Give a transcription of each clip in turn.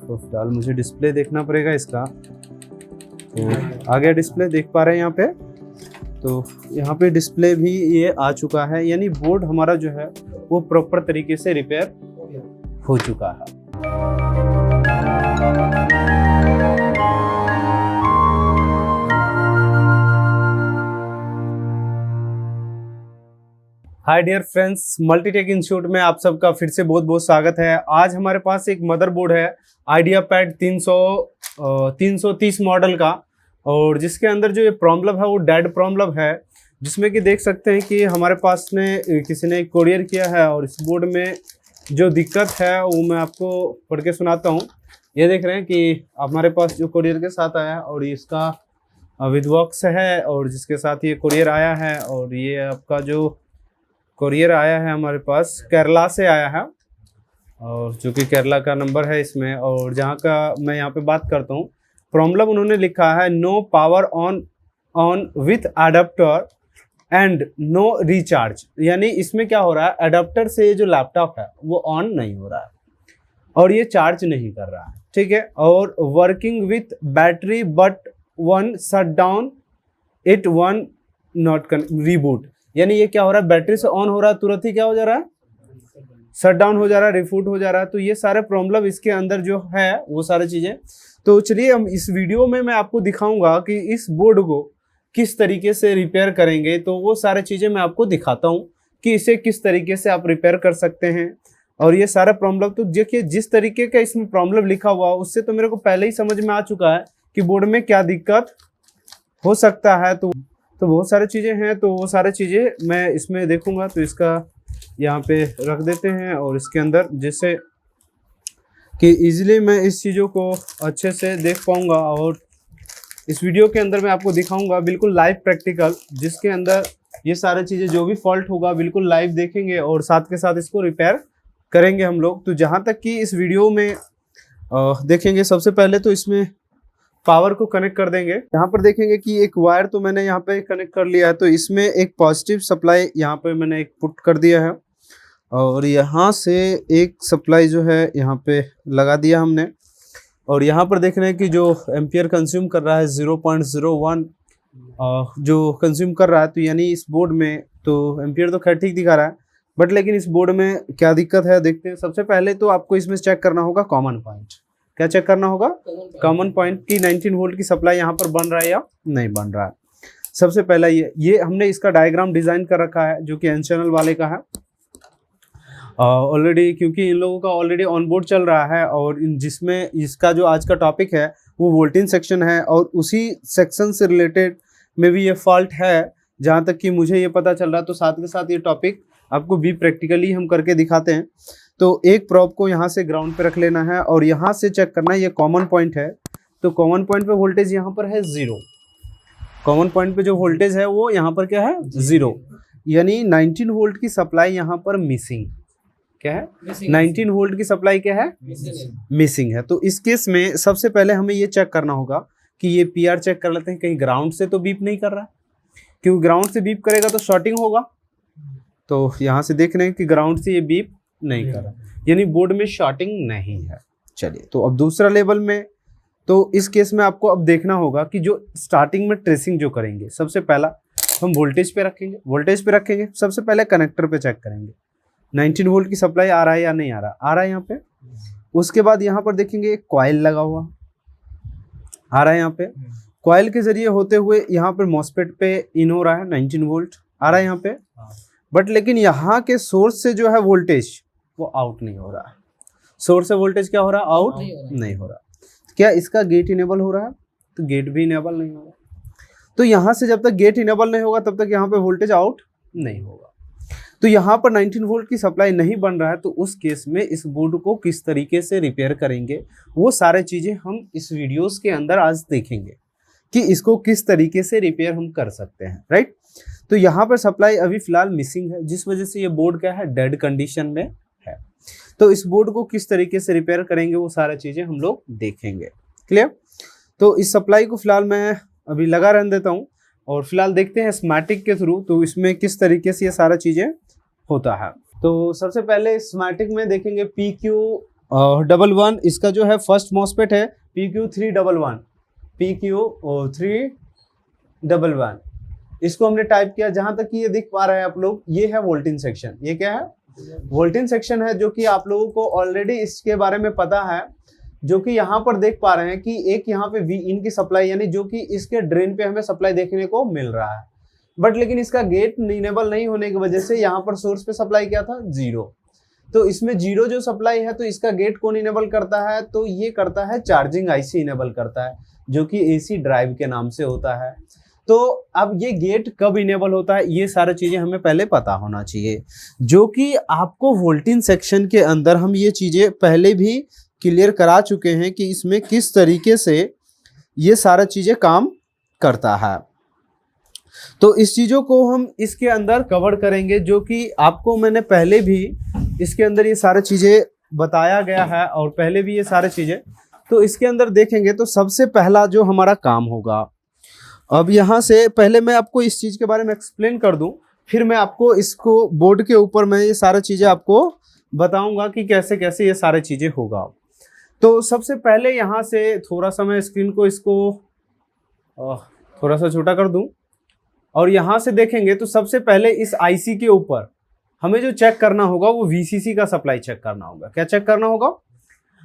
तो फिलहाल मुझे डिस्प्ले देखना पड़ेगा इसका। तो आ गया डिस्प्ले, देख पा रहे हैं यहाँ पे। तो यहाँ पे डिस्प्ले भी ये आ चुका है, यानी बोर्ड हमारा जो है वो प्रॉपर तरीके से रिपेयर हो चुका है। Hi dear friends, Multitech institute में आप सबका फिर से बहुत बहुत स्वागत है। आज हमारे पास एक मदरबोर्ड है आइडियापैड 330 मॉडल का, और जिसके अंदर जो ये प्रॉब्लम है वो डेड प्रॉब्लम है, जिसमें कि देख सकते हैं कि हमारे पास किसी ने कोरियर किया है। और इस बोर्ड में जो दिक्कत है वो मैं आपको पढ़ के सुनाता हूँ। ये देख रहे हैं कि हमारे पास जो कोरियर के साथ आया है, और इसका विद बॉक्स है, और जिसके साथ ये कोरियर आया है। और ये आपका जो कोरियर आया है हमारे पास केरला से आया है, और जो कि केरला का नंबर है इसमें। और जहाँ का मैं यहाँ पे बात करता हूँ, प्रॉब्लम उन्होंने लिखा है no power on with adapter and no recharge. यानी इसमें क्या हो रहा है, अडेप्टर से जो लैपटॉप है वो ऑन नहीं हो रहा है और ये चार्ज नहीं कर रहा है, ठीक है। और working with battery but one shut down it one not reboot. यानी ये क्या हो रहा है, बैटरी से ऑन हो रहा है, तुरंत ही क्या हो जा रहा है, शट डाउन हो जा रहा है, रिफूट हो जा रहा है। तो ये सारे प्रॉब्लम इसके अंदर जो है वो सारी चीजें। तो चलिए हम इस वीडियो में मैं आपको दिखाऊंगा कि इस बोर्ड को किस तरीके से रिपेयर करेंगे। तो वो सारी चीजें मैं आपको दिखाता हूँ कि इसे किस तरीके से आप रिपेयर कर सकते हैं। और ये सारा प्रॉब्लम तो देखिए, जिस तरीके का इसमें प्रॉब्लम लिखा हुआ उससे तो मेरे को पहले ही समझ में आ चुका है कि बोर्ड में क्या दिक्कत हो सकता है। तो बहुत सारी चीज़ें हैं, तो वो सारी चीज़ें मैं इसमें देखूंगा। तो इसका यहाँ पे रख देते हैं, और इसके अंदर जिससे कि इजीली मैं इस चीज़ों को अच्छे से देख पाऊंगा। और इस वीडियो के अंदर मैं आपको दिखाऊंगा बिल्कुल लाइव प्रैक्टिकल, जिसके अंदर ये सारी चीज़ें जो भी फॉल्ट होगा बिल्कुल लाइव देखेंगे और साथ के साथ इसको रिपेयर करेंगे हम लोग। तो जहाँ तक कि इस वीडियो में देखेंगे, सबसे पहले तो इसमें पावर को कनेक्ट कर देंगे। यहाँ पर देखेंगे कि एक वायर तो मैंने यहाँ पे कनेक्ट कर लिया है। तो इसमें एक पॉजिटिव सप्लाई यहाँ पे मैंने एक पुट कर दिया है, और यहाँ से एक सप्लाई जो है यहाँ पे लगा दिया हमने। और यहाँ पर देख रहे हैं कि जो एम्पियर कंज्यूम कर रहा है 0.01 जो कंज्यूम कर रहा है। तो यानी इस बोर्ड में तो एम्पियर तो खैर ठीक दिखा रहा है, बट लेकिन इस बोर्ड में क्या दिक्कत है देखते हैं। सबसे पहले तो आपको इसमें चेक करना होगा कॉमन पॉइंट। क्या चेक करना होगा, कॉमन पॉइंट की 19 वोल्ट की सप्लाई यहाँ पर बन रहा है या नहीं बन रहा है। सबसे पहला ये हमने इसका डायग्राम डिजाइन कर रखा है, जो कि एन चैनल वाले का है ऑलरेडी, क्योंकि इन लोगों का ऑलरेडी ऑनबोर्ड चल रहा है। और जिसमें इसका जो आज का टॉपिक है वो वोल्टेज सेक्शन है, और उसी सेक्शन से रिलेटेड में भी ये फॉल्ट है जहाँ तक कि मुझे ये पता चल रहा है। तो साथ के साथ ये टॉपिक आपको भी प्रैक्टिकली हम करके दिखाते हैं। तो एक प्रोब को यहाँ से ग्राउंड पे रख लेना है, और यहाँ से चेक करना है, ये कॉमन पॉइंट है। तो कॉमन पॉइंट पे वोल्टेज यहाँ पर है 0। कॉमन पॉइंट पे जो वोल्टेज है वो यहाँ पर क्या है, 0। यानी 19 वोल्ट की सप्लाई यहाँ पर मिसिंग। क्या है, 19 वोल्ट की सप्लाई क्या है, मिसिंग है। तो इस केस में सबसे पहले हमें ये चेक करना होगा कि ये PR चेक कर लेते हैं, कहीं ग्राउंड से तो बीप नहीं कर रहा है, क्योंकि ग्राउंड से बीप करेगा तो शॉर्टिंग होगा। तो यहाँ से देख रहे हैं कि ग्राउंड से ये बीप नहीं कर रहा, यानी बोर्ड में शॉर्टिंग नहीं है। चलिए, तो अब दूसरा लेवल में, तो इस केस में आपको अब देखना होगा कि जो स्टार्टिंग में ट्रेसिंग जो करेंगे, सबसे पहला हम वोल्टेज पे रखेंगे। सबसे पहले कनेक्टर पे चेक करेंगे 19 वोल्ट की सप्लाई आ रहा है या नहीं आ रहा है यहाँ पे। उसके बाद यहाँ पर देखेंगे एक कॉइल लगा हुआ आ रहा है यहाँ पे। कॉइल के जरिए होते हुए यहाँ पर मॉसफेट पे इन हो रहा है, 19 वोल्ट आ रहा है यहाँ पे। बट लेकिन यहाँ के सोर्स से जो है वोल्टेज वो आउट नहीं हो रहा है। सोर्स से वोल्टेज क्या हो रहा है, आउट नहीं हो रहा। क्या इसका गेट इनेबल हो रहा है, तो गेट भी इनेबल नहीं होगा। तो यहाँ से जब तक गेट इनेबल नहीं होगा तब तक यहाँ पे वोल्टेज आउट नहीं होगा। तो यहाँ पर 19 वोल्ट की सप्लाई नहीं बन रहा है। तो उस केस में इस बोर्ड को किस तरीके से रिपेयर करेंगे, वो सारे चीजें हम इस वीडियोस के अंदर आज देखेंगे कि इसको किस तरीके से रिपेयर हम कर सकते हैं, राइट। तो यहाँ पर सप्लाई अभी फिलहाल मिसिंग है, जिस वजह से ये बोर्ड क्या है, डेड कंडीशन में है। तो इस बोर्ड को किस तरीके से रिपेयर करेंगे वो सारा चीजें हम लोग देखेंगे, क्लियर। तो इस सप्लाई को फिलहाल मैं अभी लगा रहने देता हूँ, और फिलहाल देखते हैं स्कीमेटिक के थ्रू तो इसमें किस तरीके से ये सारा चीजें होता है। तो सबसे पहले स्कीमेटिक में देखेंगे PQ 11 इसका जो है फर्स्ट मॉस्फेट है PQ311, PQ311। इसको हमने टाइप किया। जहां तक कि ये दिख पा रहे हैं आप लोग, ये है वोल्टेज सेक्शन। ये क्या है? वोल्टेज सेक्शन है, जो कि आप लोगों को ऑलरेडी इसके बारे में पता है। जो कि यहाँ पर देख पा रहे हैं कि एक यहाँ पे वी इन की सप्लाई, यानी जो कि इसके ड्रेन पे हमें सप्लाई देखने को मिल रहा है, बट लेकिन इसका गेट इनेबल नहीं होने की वजह से यहाँ पर सोर्स पे सप्लाई क्या था? 0। तो इसमें 0 जो सप्लाई है, तो इसका गेट कौन इनेबल करता है? तो ये करता है चार्जिंग आईसी इनेबल करता है, जो कि एसी ड्राइव के नाम से होता है। तो अब ये गेट कब इनेबल होता है, ये सारी चीजें हमें पहले पता होना चाहिए, जो कि आपको वोल्टेज सेक्शन के अंदर हम ये चीजें पहले भी क्लियर करा चुके हैं कि इसमें किस तरीके से ये सारा चीजें काम करता है। तो इस चीजों को हम इसके अंदर कवर करेंगे, जो कि आपको मैंने पहले भी इसके अंदर ये सारी चीजें बताया गया है, और पहले भी ये सारी चीजें तो इसके अंदर देखेंगे। तो सबसे पहला जो हमारा काम होगा, अब यहाँ से पहले मैं आपको इस चीज के बारे में एक्सप्लेन कर दूं, फिर मैं आपको इसको बोर्ड के ऊपर मैं ये सारी चीजें आपको बताऊंगा कि कैसे कैसे ये सारी चीजें होगा। तो सबसे पहले यहाँ से थोड़ा सा मैं स्क्रीन को इसको थोड़ा सा छोटा कर दूं, और यहाँ से देखेंगे तो सबसे पहले इस आईसी के ऊपर हमें जो चेक करना होगा वो वीसीसी का सप्लाई चेक करना होगा। क्या चेक करना होगा?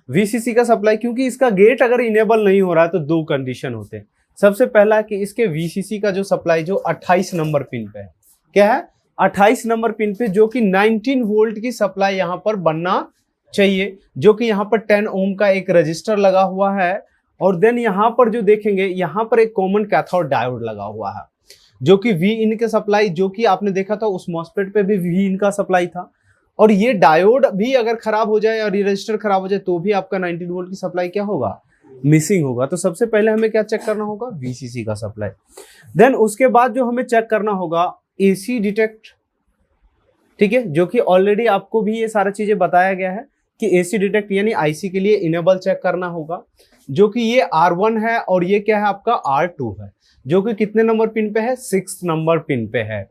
वीसीसी का सप्लाई, क्योंकि इसका गेट अगर इनेबल नहीं हो रहा है तो दो कंडीशन होते हैं। सबसे पहला कि इसके वीसीसी का जो सप्लाई जो 28 नंबर पिन पे है, क्या है? 28 नंबर पिन पे, जो कि 19 वोल्ट की सप्लाई यहाँ पर बनना चाहिए, जो कि यहाँ पर 10 ओम का एक रजिस्टर लगा हुआ है। और देन यहाँ पर जो देखेंगे, यहाँ पर एक कॉमन कैथोड डायोड लगा हुआ है, जो कि वी इन के सप्लाई, जो कि आपने देखा था उस मॉस्फेट पे भी वी इन का सप्लाई था। और ये डायोड भी अगर खराब हो जाए और ये रजिस्टर खराब हो जाए तो भी आपका 19 वोल्ट की सप्लाई क्या होगा? मिसिंग होगा। तो सबसे पहले हमें क्या चेक करना होगा? वीसीसी का सप्लाई। देन उसके बाद जो हमें चेक करना होगा एसी डिटेक्ट, ठीक है, जो कि ऑलरेडी आपको भी ये सारी चीजें बताया गया है कि एसी डिटेक्ट यानी आईसी के लिए इनेबल चेक करना होगा, जो कि ये R1 है और ये क्या है आपका R2 है, जो कि कितने नंबर पिन पे है? 6 नंबर पिन पे है।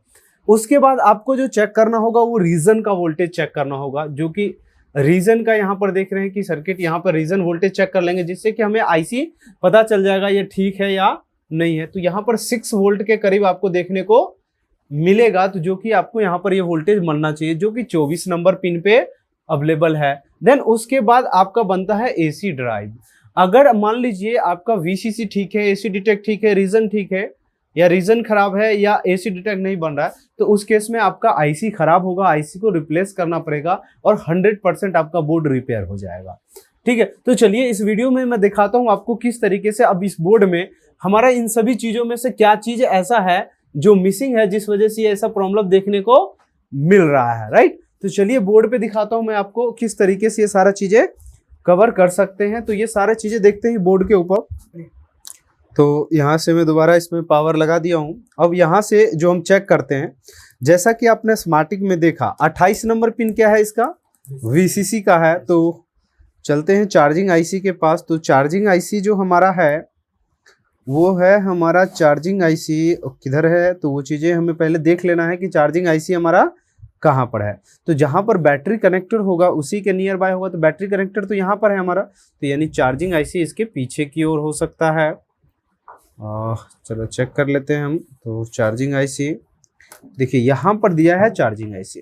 उसके बाद आपको जो चेक करना होगा वो रीजन का वोल्टेज चेक करना होगा, जो कि रीजन का यहाँ पर देख रहे हैं कि सर्किट यहाँ पर रीजन वोल्टेज चेक कर लेंगे, जिससे कि हमें आईसी पता चल जाएगा ये ठीक है या नहीं है। तो यहाँ पर 6 वोल्ट के करीब आपको देखने को मिलेगा, तो जो कि आपको यहाँ पर ये वोल्टेज मिलना चाहिए, जो कि 24 नंबर पिन पे अवेलेबल है। देन उसके बाद आपका बनता है एसी ड्राइव। अगर मान लीजिए आपका वीसीसी ठीक है, एसी डिटेक्ट ठीक है, रीजन ठीक है, या रीजन खराब है या एसी डिटेक्ट नहीं बन रहा है, तो उस केस में आपका आईसी खराब होगा, आईसी को रिप्लेस करना पड़ेगा और 100% आपका बोर्ड रिपेयर हो जाएगा। ठीक है, तो चलिए इस वीडियो में मैं दिखाता हूं आपको किस तरीके से अब इस बोर्ड में हमारा इन सभी चीजों में से क्या चीज ऐसा है जो मिसिंग है, जिस वजह से ऐसा प्रॉब्लम देखने को मिल रहा है। राइट, तो चलिए बोर्ड पे दिखाता हूं मैं आपको किस तरीके से ये सारा चीजें कवर कर सकते हैं। तो ये सारे चीजें देखते हैं बोर्ड के ऊपर। तो यहाँ से मैं दोबारा इसमें पावर लगा दिया हूँ। अब यहाँ से जो हम चेक करते हैं, जैसा कि आपने स्मार्टिक में देखा 28 नंबर पिन क्या है इसका? वीसीसी का है। तो चलते हैं चार्जिंग आईसी के पास। तो चार्जिंग आईसी जो हमारा है वो है हमारा चार्जिंग आईसी किधर है, तो वो चीज़ें हमें पहले देख लेना है कि चार्जिंग आईसी हमारा कहाँ पर है। तो जहाँ पर बैटरी कनेक्टर होगा उसी के नियर बाय होगा। तो बैटरी कनेक्टर तो यहाँ पर है हमारा, तो यानी चार्जिंग आईसी इसके पीछे की ओर हो सकता है। चलो चेक कर लेते हैं हम। तो चार्जिंग आईसी देखिए यहाँ पर दिया है चार्जिंग आईसी,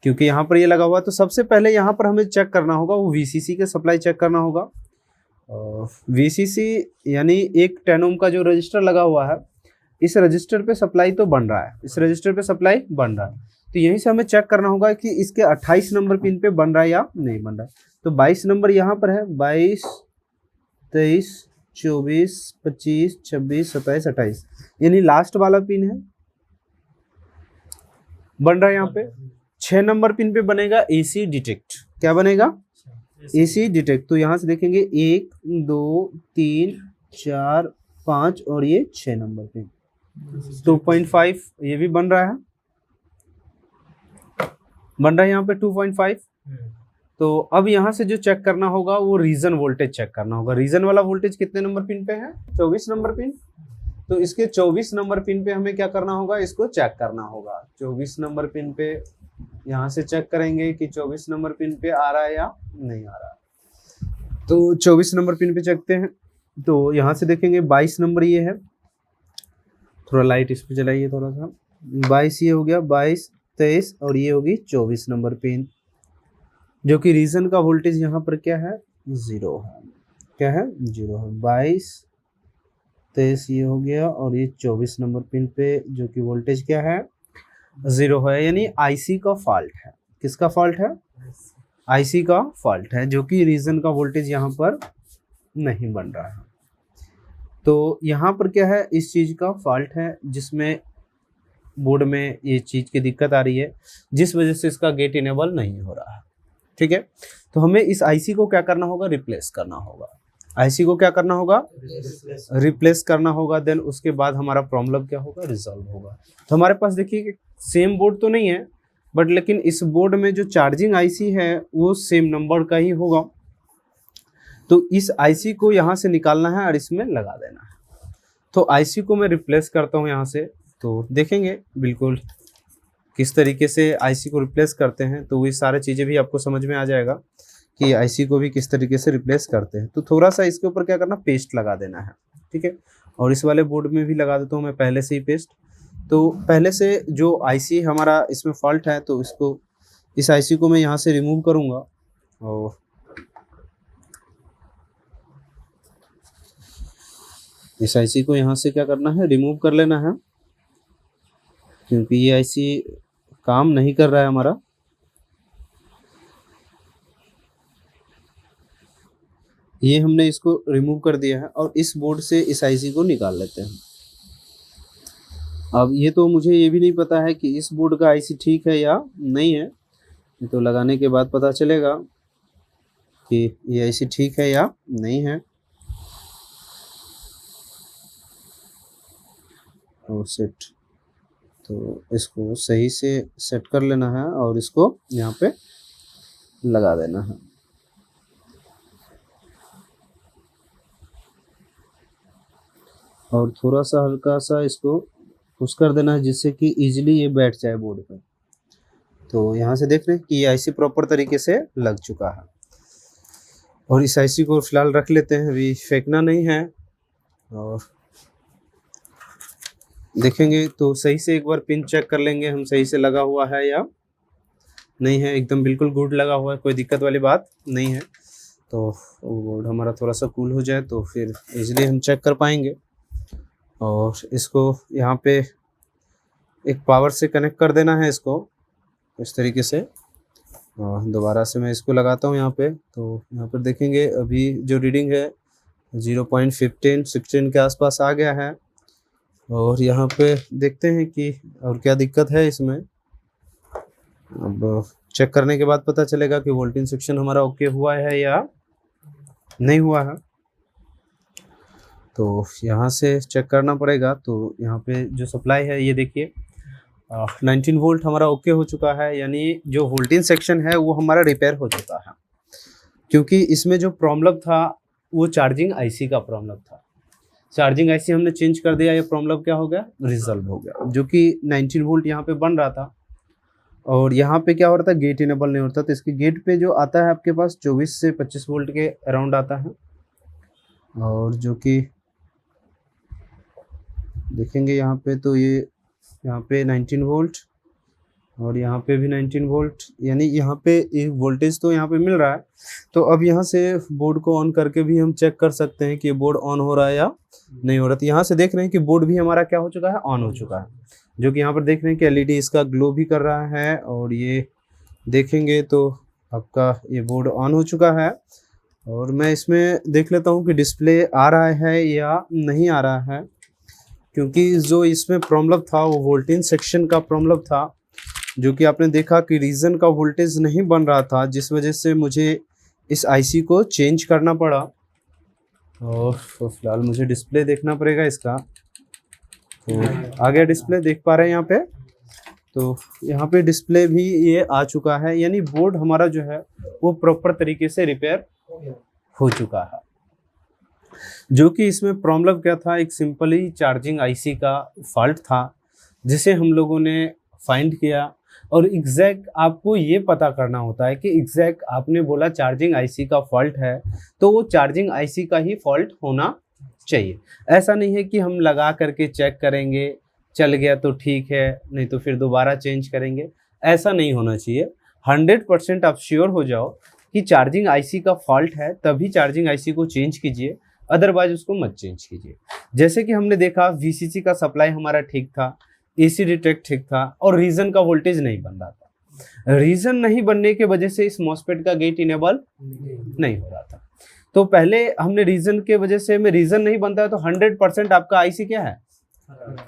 क्योंकि यहाँ पर ये लगा हुआ है। तो सबसे पहले यहाँ पर हमें चेक करना होगा वो वीसीसी के सप्लाई चेक करना होगा। वीसीसी यानी एक 10 ओम का जो रजिस्टर लगा हुआ है, इस रजिस्टर पे सप्लाई तो बन रहा है, इस रजिस्टर पे सप्लाई बन रहा है। तो यहीं से हमें चेक करना होगा कि इसके 28 नंबर पिन पे बन रहा है या नहीं बन रहा है। तो 22 नंबर यहाँ पर है, 22, 23, 24, 25, 26, 27, 28 यानी लास्ट वाला पिन है, बन रहा है यहाँ पे। 6 नंबर पिन पे बनेगा एसी डिटेक्ट। क्या बनेगा? AC detect. तो यहाँ से देखेंगे 1, 2, 3, 4, 5 और ये 6 नंबर पिन। 2.5 ये भी बन रहा है, यहाँ पे 2.5। तो अब यहाँ से जो चेक करना होगा वो रीजन वोल्टेज चेक करना होगा। रीजन वाला वोल्टेज कितने नंबर पिन पे है? 24 नंबर पिन। तो इसके 24 नंबर पिन पे हमें क्या करना होगा? इसको चेक करना होगा। 24 नंबर पिन पे यहाँ से चेक करेंगे कि 24 नंबर पिन पे आ रहा है या नहीं आ रहा है। तो 24 नंबर पिन पे चेकते हैं, तो यहाँ से देखेंगे 22 नंबर ये है, थोड़ा लाइट इस पे जलाइए थोड़ा सा। 22 ये हो गया, 22, 23 और ये होगी 24 नंबर पिन, जो कि रीजन का वोल्टेज यहाँ पर क्या है, 0 है। क्या है, 0 है। 22, 23 ये हो गया और ये 24 नंबर पिन पे जो कि वोल्टेज क्या है, 0 है, यानी आईसी का फॉल्ट है। किसका फॉल्ट है, आईसी का फॉल्ट है, जो कि रीजन का वोल्टेज यहाँ पर नहीं बन रहा है। तो यहाँ पर क्या है, इस चीज का फॉल्ट है जिसमें बोर्ड में ये चीज की दिक्कत आ रही है, जिस वजह से इसका गेट इनेबल नहीं हो रहा है। ठीक है, तो हमें इस आईसी को क्या करना होगा, रिप्लेस करना होगा। आईसी को क्या करना होगा, रिप्लेस करना होगा। देन उसके बाद हमारा प्रॉब्लम क्या होगा, रिजॉल्व होगा। तो हमारे पास देखिए कि सेम बोर्ड तो नहीं है, बट लेकिन इस बोर्ड में जो चार्जिंग आईसी है वो सेम नंबर का ही होगा। तो इस आईसी को यहाँ से निकालना है और इसमें लगा देना है। तो आईसी को मैं रिप्लेस करता हूँ यहाँ से, तो देखेंगे बिल्कुल किस तरीके से आईसी को रिप्लेस करते हैं। तो ये सारी चीज़ें भी आपको समझ में आ जाएगा कि आईसी को भी किस तरीके से रिप्लेस करते हैं। तो थोड़ा सा इसके ऊपर क्या करना, पेस्ट लगा देना है। ठीक है, और इस वाले बोर्ड में भी लगा देता हूँ मैं पहले से ही पेस्ट। तो पहले से जो आईसी हमारा इसमें फॉल्ट है, तो इसको, इस आईसी को मैं यहाँ से रिमूव करूँगा और इस आईसी को यहाँ से क्या करना है, रिमूव कर लेना है, क्योंकि ये आईसी काम नहीं कर रहा है हमारा। ये हमने इसको रिमूव कर दिया है और इस बोर्ड से इस आईसी को निकाल लेते हैं। अब ये तो मुझे ये भी नहीं पता है कि इस बोर्ड का आईसी ठीक है या नहीं है, तो लगाने के बाद पता चलेगा कि ये आईसी ठीक है या नहीं है। और सेट, तो इसको सही से सेट कर लेना है और इसको यहाँ पे लगा देना है। और थोड़ा सा हल्का सा इसको पुश कर देना है, जिससे कि इजीली ये बैठ जाए बोर्ड पे। तो यहाँ से देख रहे हैं कि ये आईसी प्रॉपर तरीके से लग चुका है। और इस आईसी को फिलहाल रख लेते हैं, अभी फेंकना नहीं है। और देखेंगे तो सही से एक बार पिन चेक कर लेंगे हम, सही से लगा हुआ है या नहीं है। एकदम बिल्कुल गुड लगा हुआ है, कोई दिक्कत वाली बात नहीं है। तो बोर्ड हमारा थोड़ा सा कूल हो जाए तो फिर इजीली हम चेक कर पाएंगे। और इसको यहाँ पे एक पावर से कनेक्ट कर देना है इसको इस तरीके से। और दोबारा से मैं इसको लगाता हूँ यहाँ पे। तो यहाँ पर देखेंगे अभी जो रीडिंग है 0.16 के आसपास आ गया है। और यहाँ पे देखते हैं कि और क्या दिक्कत है इसमें। अब चेक करने के बाद पता चलेगा कि वोल्टेज सेक्शन हमारा ओके हुआ है या नहीं हुआ है। तो यहाँ से चेक करना पड़ेगा। तो यहाँ पे जो सप्लाई है ये देखिए 19 वोल्ट हमारा ओके हो चुका है, यानी जो वोल्टेज सेक्शन है वो हमारा रिपेयर हो चुका है। क्योंकि इसमें जो प्रॉब्लम था वो चार्जिंग आईसी का प्रॉब्लम था। चार्जिंग आईसी हमने चेंज कर दिया, ये प्रॉब्लम क्या हो गया, रिजॉल्व हो गया। जो कि 19 वोल्ट यहाँ पे बन रहा था और यहाँ पे क्या हो रहा था, गेट इनेबल नहीं होता। तो इसके गेट पे जो आता है आपके पास 24 से 25 वोल्ट के अराउंड आता है। और जो कि देखेंगे यहाँ पे, तो ये यहाँ पे 19 वोल्ट और यहाँ पे भी 19 वोल्ट, यानी यहाँ पे वोल्टेज तो यहाँ पे मिल रहा है। तो अब यहाँ से बोर्ड को ऑन करके भी हम चेक कर सकते हैं कि बोर्ड ऑन हो रहा है या नहीं हो रहा। तो यहाँ से देख रहे हैं कि बोर्ड भी हमारा क्या हो चुका है, ऑन हो चुका है। जो कि यहाँ पर देख रहे हैं कि एलईडी इसका ग्लो भी कर रहा है। और ये देखेंगे तो आपका ये बोर्ड ऑन हो चुका है। और मैं इसमें देख लेता हूँ कि डिस्प्ले आ रहा है या नहीं आ रहा है, क्योंकि जो इसमें प्रॉब्लम था वो वोल्टेज सेक्शन का प्रॉब्लम था। जो कि आपने देखा कि रीजन का वोल्टेज नहीं बन रहा था, जिस वजह से मुझे इस आईसी को चेंज करना पड़ा। और तो फिलहाल मुझे डिस्प्ले देखना पड़ेगा इसका। तो आ गया डिस्प्ले, देख पा रहे हैं यहाँ पे। तो यहाँ पे डिस्प्ले भी ये आ चुका है, यानी बोर्ड हमारा जो है वो प्रॉपर तरीके से रिपेयर हो चुका है। जो कि इसमें प्रॉब्लम क्या था, एक सिंपली चार्जिंग आईसी का फॉल्ट था, जिसे हम लोगों ने फाइंड किया। और एग्जैक्ट आपको ये पता करना होता है कि एग्जैक्ट आपने बोला चार्जिंग आईसी का फॉल्ट है तो वो चार्जिंग आईसी का ही फॉल्ट होना चाहिए। ऐसा नहीं है कि हम लगा करके चेक करेंगे, चल गया तो ठीक है, नहीं तो फिर दोबारा चेंज करेंगे, ऐसा नहीं होना चाहिए। 100% आप श्योर हो जाओ कि चार्जिंग आईसी का फॉल्ट है, तभी चार्जिंग आईसी को चेंज कीजिए, अदरवाइज उसको मत चेंज कीजिए। जैसे कि हमने देखा वीसीसी का सप्लाई हमारा ठीक था, एसी डिटेक्ट ठीक था और रीजन का वोल्टेज नहीं बन रहा था। रीजन नहीं बनने के वजह से इस मॉसफेट का गेट इनेबल नहीं हो रहा था। तो पहले हमने रीजन के वजह से में रीजन नहीं बनता है तो 100% आपका आईसी क्या है,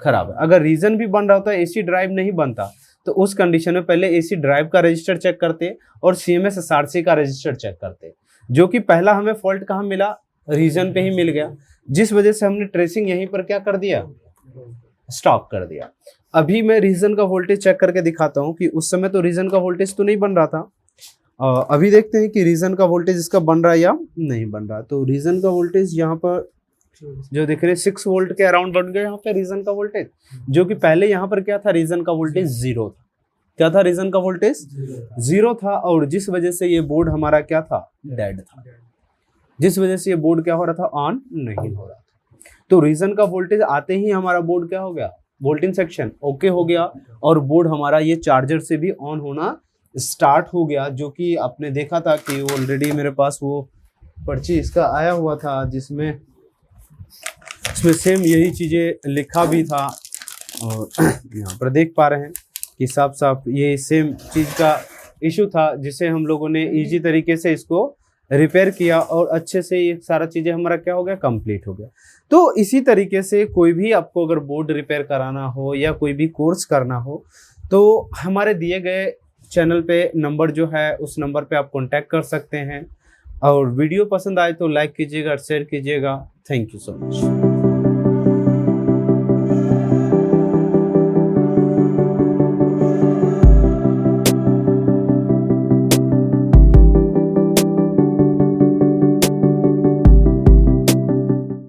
खराब है। अगर रीजन भी बन रहा होता है, एसी ड्राइव नहीं बनता, तो उस कंडीशन में पहले एसी ड्राइव का रजिस्टर चेक करते और सीएमएस एसआरसी का रजिस्टर चेक करते, जो कि पहला हमें फॉल्ट कहाँ मिला, रीजन पे ही मिल गया, जिस वजह से हमने ट्रेसिंग यहीं पर क्या कर दिया, स्टॉप कर दिया। अभी मैं रीजन का वोल्टेज चेक करके दिखाता हूँ कि उस समय तो रीजन का वोल्टेज तो नहीं बन रहा था। अभी देखते हैं कि रीजन का वोल्टेज इसका बन रहा है या नहीं बन रहा। तो रीजन का वोल्टेज यहाँ पर जो देख रहे हैं 6 वोल्ट के अराउंड बन गया यहाँ पे रीजन का वोल्टेज, जो कि पहले यहाँ पर क्या था, रीजन का वोल्टेज 0 था। क्या था, रीजन का वोल्टेज 0 था, और जिस वजह से ये बोर्ड हमारा क्या था, डेड था, जिस वजह से ये बोर्ड क्या हो रहा था, ऑन नहीं हो रहा था। तो रीजन का वोल्टेज आते ही हमारा बोर्ड क्या हो गया, वोल्टिंग सेक्शन ओके हो गया, और बोर्ड हमारा ये चार्जर से भी ऑन होना स्टार्ट हो गया, जो कि आपने देखा था कि ऑलरेडी मेरे पास वो पर्ची इसका आया हुआ था, जिसमें इसमें सेम यही चीज़ें लिखा भी था, और यहाँ पर देख पा रहे हैं कि साफ साफ ये सेम चीज़ का इशू था, जिसे हम लोगों ने इजी तरीके से इसको रिपेयर किया और अच्छे से ये सारा चीज़ें हमारा क्या हो गया, कंप्लीट हो गया। तो इसी तरीके से कोई भी आपको अगर बोर्ड रिपेयर कराना हो या कोई भी कोर्स करना हो, तो हमारे दिए गए चैनल पे नंबर जो है, उस नंबर पे आप कांटेक्ट कर सकते हैं। और वीडियो पसंद आए तो लाइक कीजिएगा, शेयर कीजिएगा। Thank you so much.